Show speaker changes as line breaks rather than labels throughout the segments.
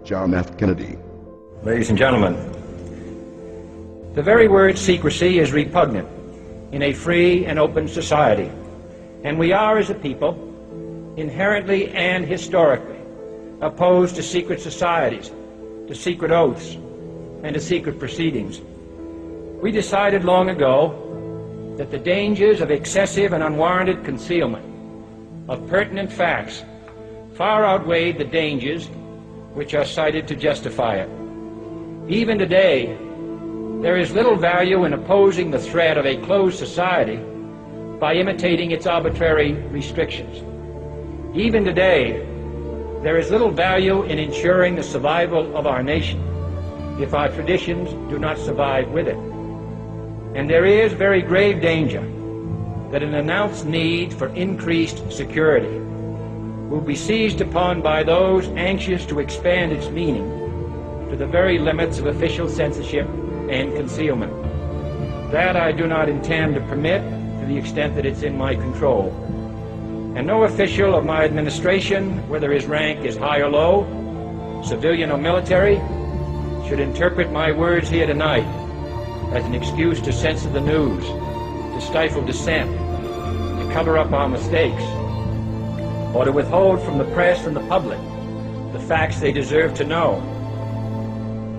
John F. Kennedy.
Ladies and gentlemen, the very word secrecy is repugnant in a free and open society, and we are, as a people, inherently and historically opposed to secret societies, to secret oaths, and to secret proceedings. We decided long ago that the dangers of excessive and unwarranted concealment of pertinent facts far outweighed the dangers which are cited to justify it. Even today, there is little value in opposing the threat of a closed society by imitating its arbitrary restrictions. Even today, there is little value in ensuring the survival of our nation if our traditions do not survive with it. And there is very grave danger that an announced need for increased security will be seized upon by those anxious to expand its meaning to the very limits of official censorship and concealment. That I do not intend to permit to the extent that it's in my control. And no official of my administration, whether his rank is high or low, civilian or military, should interpret my words here tonight as an excuse to censor the news, to stifle dissent, to cover up our mistakes, or to withhold from the press and the public the facts they deserve to know.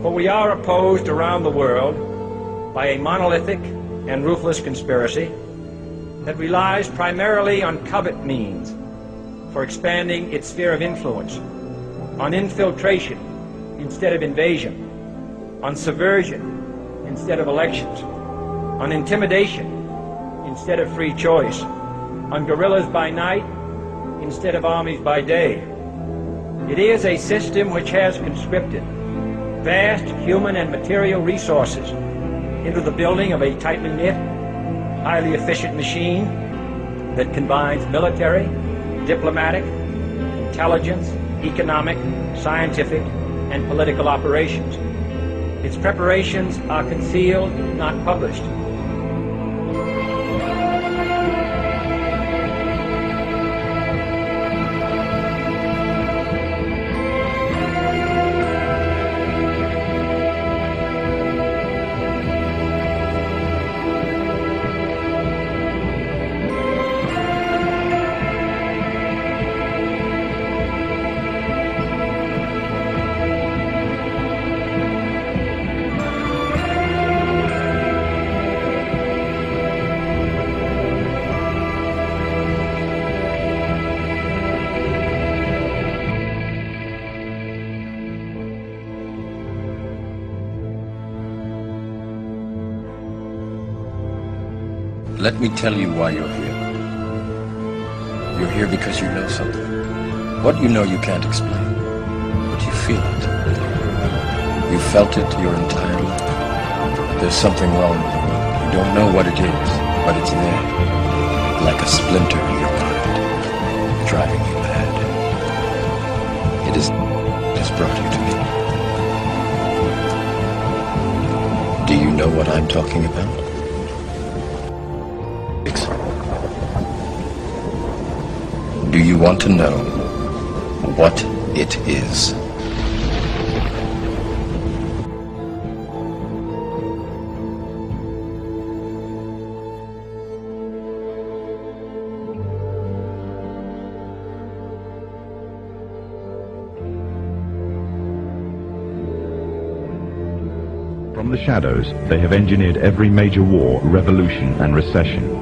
For we are opposed around the world by a monolithic and ruthless conspiracy that relies primarily on covert means for expanding its sphere of influence, on infiltration instead of invasion, on subversion instead of elections, on intimidation instead of free choice, on guerrillas by night instead of armies by day. It is a system which has conscripted vast human and material resources into the building of a tightly knit, highly efficient machine that combines military, diplomatic, intelligence, economic, scientific, and political operations. Its preparations are concealed, not published.
Let me tell you why you're here. You're here because you know something. What you know you can't explain, but you feel it. You felt it your entire life. There's something wrong with you. You don't know what it is, but it's there, like a splinter in your mind, driving you mad. It has brought you to me. Do you know what I'm talking about? Do you want to know what it is?
From the shadows, they have engineered every major war, revolution, and recession.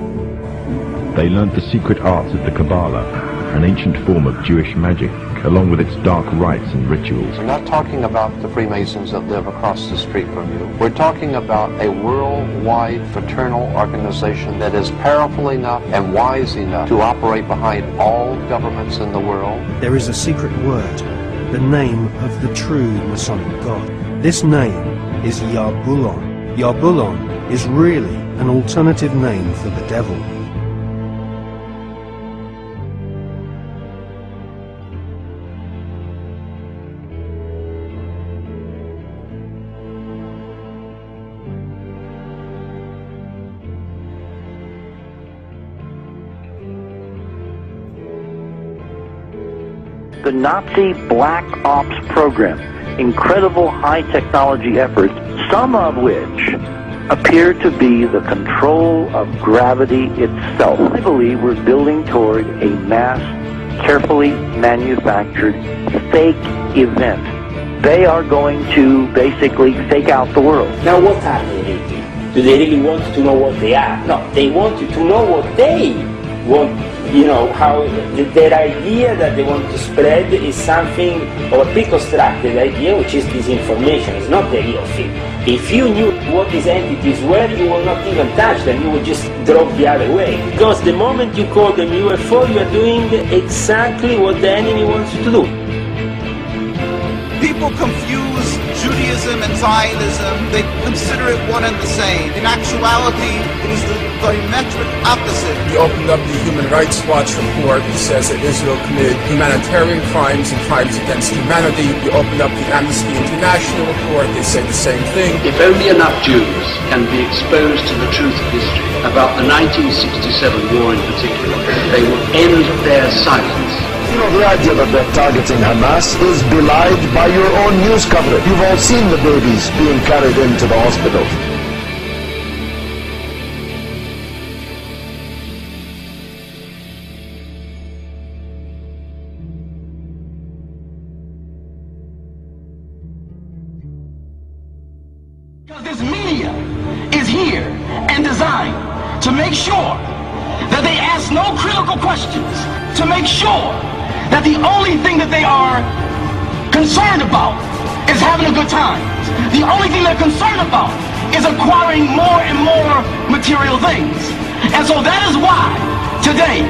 They learned the secret arts of the Kabbalah, an ancient form of Jewish magic, along with its dark rites and rituals.
We're not talking about the Freemasons that live across the street from you. We're talking about a worldwide fraternal organization that is powerful enough and wise enough to operate behind all governments in the world.
There is a secret word, the name of the true Masonic God. This name is Yarbulon. Yarbulon is really an alternative name for the devil.
The Nazi Black Ops program
incredible high technology efforts, some of which appear to be the control of gravity itself. I believe we're building toward a mass, carefully manufactured fake event. They are going to basically fake out the world.
Now what are they really? Do they really want to know what they are? No, they want you to know what they want, you know, how their idea that they want to spread is something of a pre-constructed idea, which is disinformation. It's not the real thing. If you knew what these entities were, you will not even touch them, you will just drop the other way. Because the moment you call them UFO, you are doing exactly what the enemy wants you to do.
People confuse Judaism and Zionism. They consider it one and the same. In actuality, it is the diametric opposite.
We opened up the Human Rights Watch report that says that Israel committed humanitarian crimes and crimes against humanity. We opened up the Amnesty International report. They say the same thing.
If only enough Jews can be exposed to the truth of history about the 1967 war in particular, they will end their silence.
You know, the idea that they're targeting Hamas is belied by your own news coverage. You've all seen the babies being carried into the hospitals.
Because this media is here and designed to make sure that they ask no critical questions, to make sure that the only thing that they are concerned about is having a good time. The only thing they're concerned about is acquiring more and more material things. And so that is why today,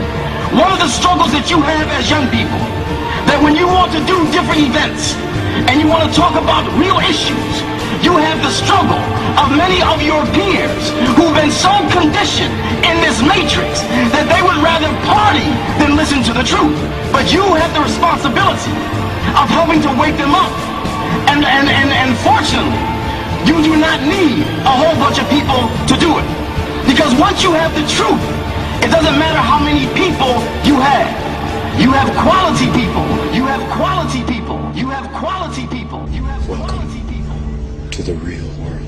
one of the struggles that you have as young people, that when you want to do different events and you want to talk about real issues, you have the struggle of many of your peers who've been so conditioned in this matrix that they would rather party than listen to the truth. But you have the responsibility of helping to wake them up. And fortunately, you do not need a whole bunch of people to do it. Because once you have the truth, it doesn't matter how many people you have. You have quality people. You have quality people. You have quality people. You have quality people.
To the real world.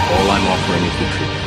All I'm offering is the truth.